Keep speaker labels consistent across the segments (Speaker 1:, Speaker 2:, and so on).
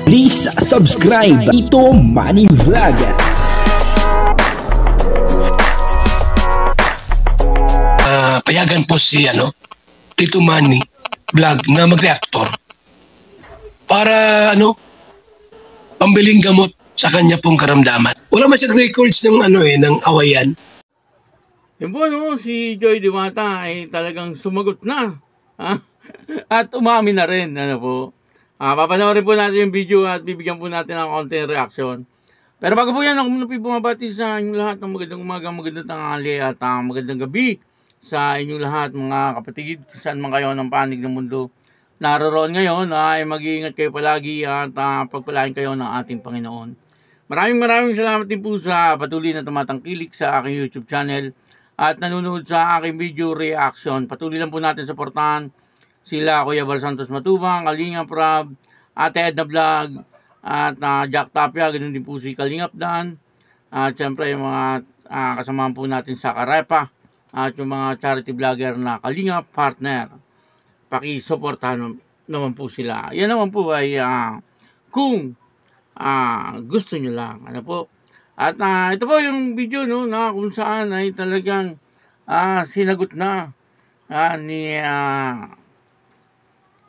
Speaker 1: Please subscribe Ito Manny Vlog.
Speaker 2: Payagan po si Tito Manny Vlog na mag-reactor para pambiling gamot sa kanya pong karamdaman. Wala man siyang records ng ng awayan.
Speaker 3: Yun po, si Joy Diwata ay talagang sumagot na. At umamin na rin. Papanoorin po natin yung video at bibigyan po natin ng konting reaction. Pero bago po yan, ako muna po bumabati sa inyong lahat ng magandang umaga, magandang tanghali at magandang gabi sa inyong lahat mga kapatid. Saan man kayo ng panig ng mundo naroroon ngayon, ay mag-iingat kayo palagi at pagpalain kayo ng ating Panginoon. Maraming salamat din po sa patuloy na tumatangkilik sa aking YouTube channel at nanonood sa aking video reaction. Patuloy lang po natin suportahan sila Kuya Val Santos Matubang, Kalingap Rab, Ate Edna Vlog, at Jack Tapia, ganoon din po si Kalingap Dan, at syempre yung mga kasamahan po natin sa Karepa, at yung mga charity vlogger na Kalingap Partner. Pakisuportahan naman po sila. Yan naman po ay kung gusto nyo lang. At ito po yung video na kung saan ay talagang sinagot na ni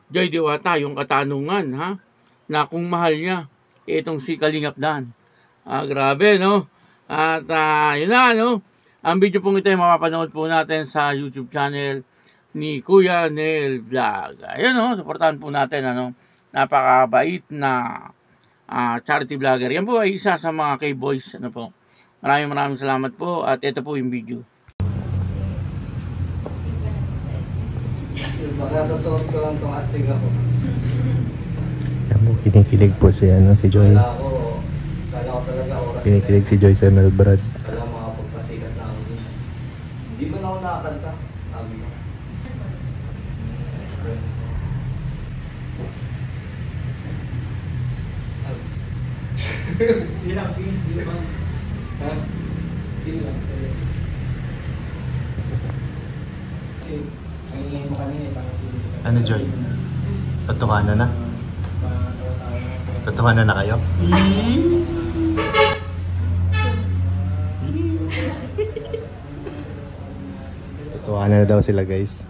Speaker 3: Joy Diwata yung katanungan na kung mahal niya itong si Kalingap Dan. Grabe at yun na ang video pong ito ay mapapanood po natin sa YouTube channel ni Kuya Nel Vlog. Ayun supportahan po natin napakabait na charity vlogger. Yan po ay isa sa mga K-boys Maraming salamat po at ito po yung video.
Speaker 4: Baka sasuot ko lang itong astig ako.
Speaker 5: Kinikilig po si Joy.
Speaker 4: Kala ko talaga oras.
Speaker 5: Kinikilig si Joy sa Melbrad.
Speaker 4: Kala makapagpasikat na ako. Hindi ba na ako nakakanta? Sabi ko. Sige lang. Ha? Sige lang.
Speaker 5: Ano Joy? Totohanan na? Totohanan na kayo? Totohanan na daw sila guys.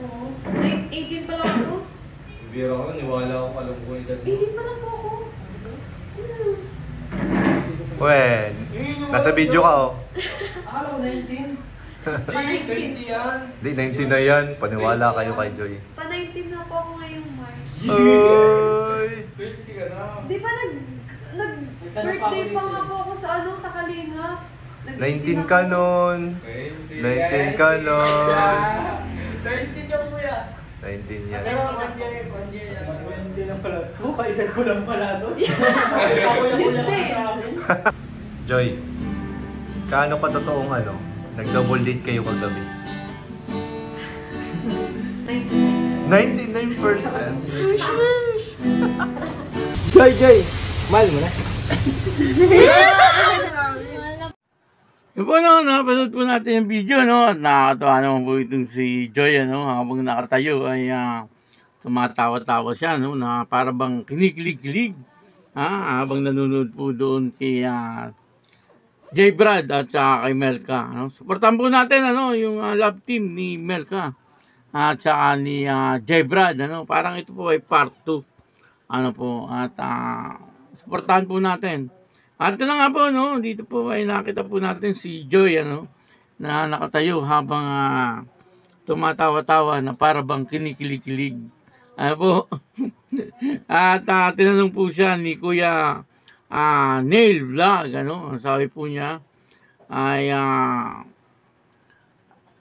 Speaker 6: Oo. 18 pa lang ako.
Speaker 4: Biro ako, niwala ako alam ko edad mo.
Speaker 6: 18 pa lang po ako.
Speaker 5: Wen, nasa video ka
Speaker 4: Akala ko 19.
Speaker 6: Pa 19
Speaker 4: yan.
Speaker 5: Hindi, 19 na yan. Paniwala kayo kay Joy.
Speaker 6: Pa 19 na po ako ngayong March.
Speaker 5: Oy!
Speaker 4: 20 ka na.
Speaker 6: Di ba nag-birthday pa nga po ako sa Kalingap.
Speaker 5: 19 ka nun. 19 ka nun.
Speaker 4: 19 yung kuya.
Speaker 5: 19 yan.
Speaker 4: Pero 1 year yan. 20 lang pala. Kaedad ko lang pala to. Ako yung kuya ka sa akin.
Speaker 5: Joy, kaano pa totoong nag-double date kayo kagabi? 99%.
Speaker 4: Joy! Mahal mo na?
Speaker 3: Yung po napanood po natin yung video at nakakatawa naman po itong si Joy habang nakatayo ay tumatawa-tawa siya na para bang kinikilig-kilig habang nanonood po doon kay J. Brad at saka kay Melka. Supportan po natin yung love team ni Melka at saka ni J. Brad. Parang ito po ay part 2. At supportahan po natin. At ito na nga po, dito po ay nakita po natin si Joy na nakatayo habang tumatawa-tawa na para bang kinikilig-kilig. At tinanong po siya ni Kuya Nel Vlog, sabi po niya ay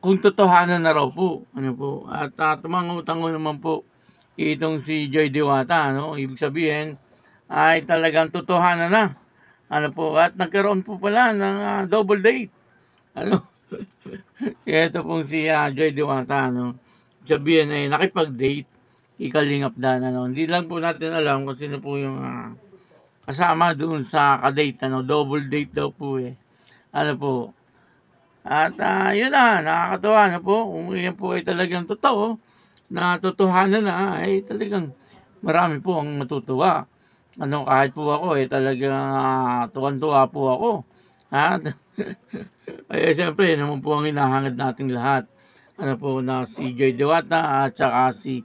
Speaker 3: kung totohanan na raw po, at tumango-tango naman po itong si Joy Diwata, ibig sabihin ay talagang totohanan na, at nagkaroon po pala ng double date, ito pong si Joy Diwata, sabihin ay nakipag-date, Kalingap Dan, hindi lang po natin alam kung sino po yung kasama doon sa kadate, double date daw po At yun nakakatawa po, kung yan po ay talagang totoo, na totohanan na, ay talagang marami po ang matutuwa. Kahit po ako, talagang tuwan-tuwa po ako. Ay, siyempre, naman po ang hinahangad nating lahat. Na si Joy Diwata at saka si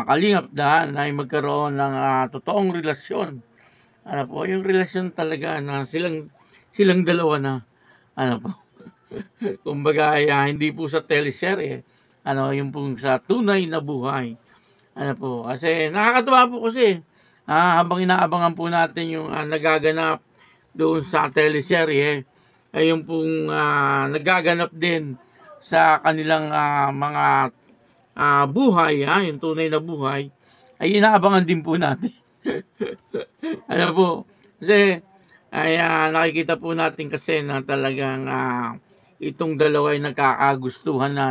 Speaker 3: Kalingap Dan ay magkaroon ng totoong relasyon. Yung relasyon talaga na silang dalawa na. Kumbaga, hindi po sa teleserye. Yung po sa tunay na buhay. Kasi nakakatuwa po kasi. Habang inaabangan po natin yung nagaganap doon sa teleserye, ay yung pong nagaganap din sa kanilang mga buhay, yung tunay na buhay, ay inaabangan din po natin. Kasi ay nakikita po natin kasi na talagang itong dalawa ay nagkakagustuhan na,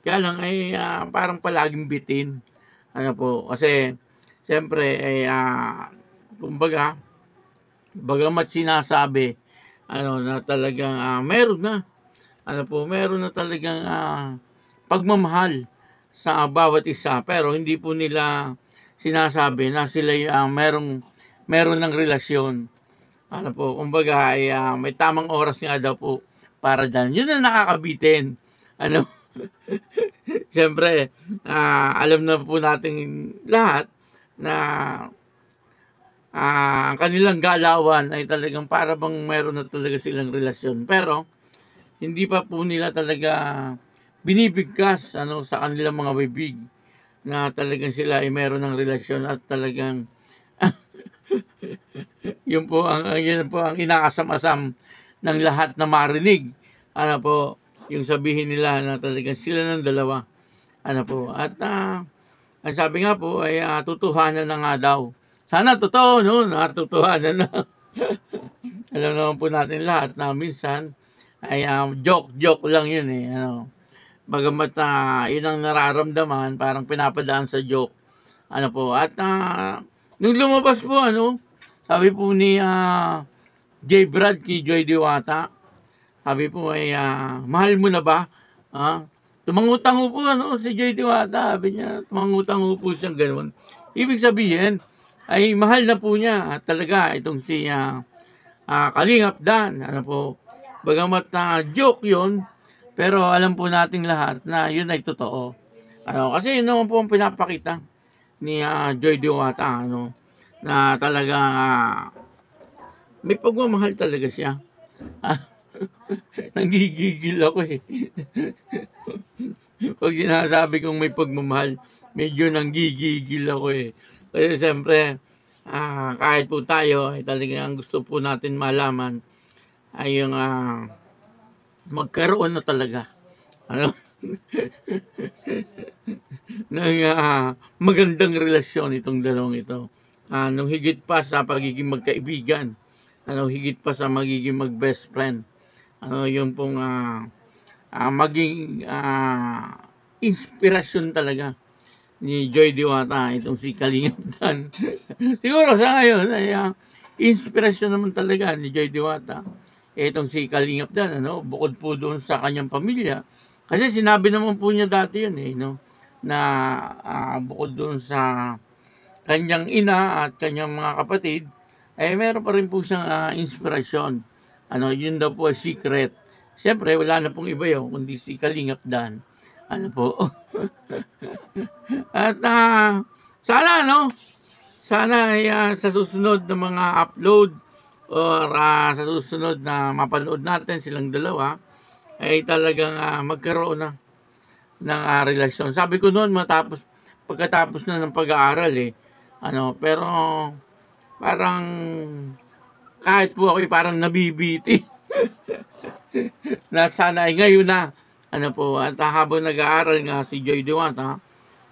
Speaker 3: Kaya lang ay parang palaging bitin. Kasi siyempre ay kumbaga, bagamat sinasabi na talagang meron na talagang pagmamahal sa bawat isa, pero hindi po nila sinasabi na sila meron ng relasyon. Kumbaga ay may tamang oras nga daw po para dyan. Yun ang nakakabitin. Siyempre, alam na po natin lahat na ang kanilang galawan ay talagang para bang meron na talaga silang relasyon. Pero hindi pa po nila talaga binibigkas sa kanilang mga bibig na talagang sila ay meron ng relasyon at talagang yun po ang inaasam-asam ng lahat na marinig. Yung sabihin nila na talagang sila ng dalawa. At ang sabi nga po ay tutuhanan na nga daw. Sana totoo, natutuhanan na. Alam naman po natin lahat na minsan ay joke lang yun Bagamat yun ang nararamdaman, parang pinapadaan sa joke. At nung lumabas po, sabi po ni J. Brad kay Joy Diwata, sabi po ay, mahal mo na ba? Tumangutango po si Joy Diwata, sabi niya, tumangutango po siyang gano'n. Ibig sabihin, ay mahal na po niya talaga itong si Kalingap Dan. Bagamat joke yun, pero alam po nating lahat na yun ay totoo. Kasi yun naman po ang pinapakita ni Joy Diwata, na talaga may pagmamahal talaga siya. Nanggigigil ako Pag sinasabi kong may pagmamahal, medyo nanggigigil ako Kasi siyempre, kahit po tayo, ay talagang gusto po natin malaman ay yung magkaroon na talaga ng magandang relasyon itong dalawang ito. Nung higit pa sa pagiging magkaibigan, higit pa sa magiging mag-best friend, yung pong maging inspirasyon talaga ni Joy Diwata, itong si Kalingap Dan. Siguro sa ngayon ay inspirasyon naman talaga ni Joy Diwata itong si Kalingap Dan, bukod po doon sa kanyang pamilya. Kasi sinabi naman po niya dati yun na bukod doon sa kanyang ina at kanyang mga kapatid, ay meron pa rin po siyang inspirasyon. Yun daw po ay secret. Siyempre, wala na pong iba yun, kundi si Kalingap Dan. At sana ay sa susunod na mga upload or sa susunod na mapanood natin silang dalawa, ay talagang magkaroon na ng relasyon. Sabi ko noon, pagkatapos na ng pag-aaral pero parang kahit po ako parang nabibiti na sana ay ngayon na at habang nag-aaral nga si Joy Diwata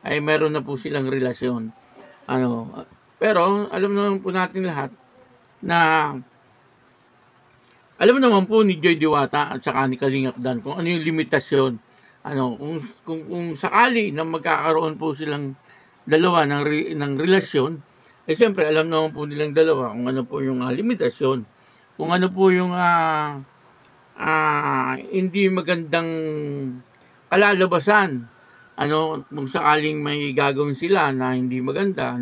Speaker 3: ay meron na po silang relasyon. Pero alam naman po natin lahat na alam naman po ni Joy Diwata at saka ni Kalingap Dan kung ano yung limitasyon. Kung sakali na magkakaroon po silang dalawa ng relasyon, siyempre alam naman po nilang dalawa kung ano po yung limitasyon, kung ano po yung hindi magandang kalalabasan kung sakaling may gagawin sila na hindi maganda,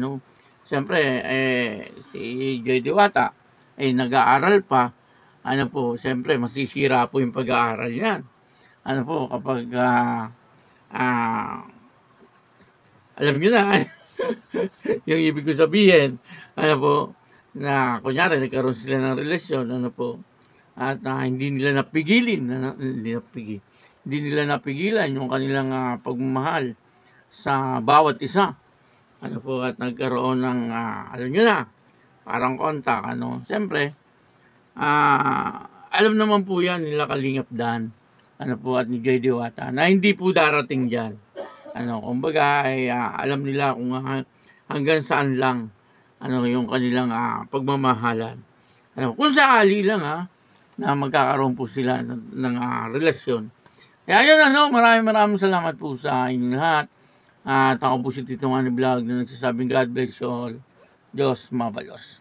Speaker 3: siyempre, si Joy Diwata, nag-aaral pa, siyempre, masisira po yung pag-aaral yan. Kapag, alam nyo na, yung ibig ko sabihin, na kunyari, nagkaroon sila ng relasyon, at hindi nila napigilan yung kanilang pagmamahal sa bawat isa. At nagkaroon ng, alam nyo na, parang kontak, siyempre, alam naman po yan nila Kalingap Dan, at ni Joy Diwata, na hindi po darating dyan. Kumbaga, alam nila kung hanggang saan lang, yung kanilang pagmamahalan. Kung sakali lang, na magkakaroon po sila ng relasyon. Kaya yun, maraming salamat po sa inyong lahat. At ako po si Tito Manny Vlog na nagsasabing God bless you all. Diyos mabalos.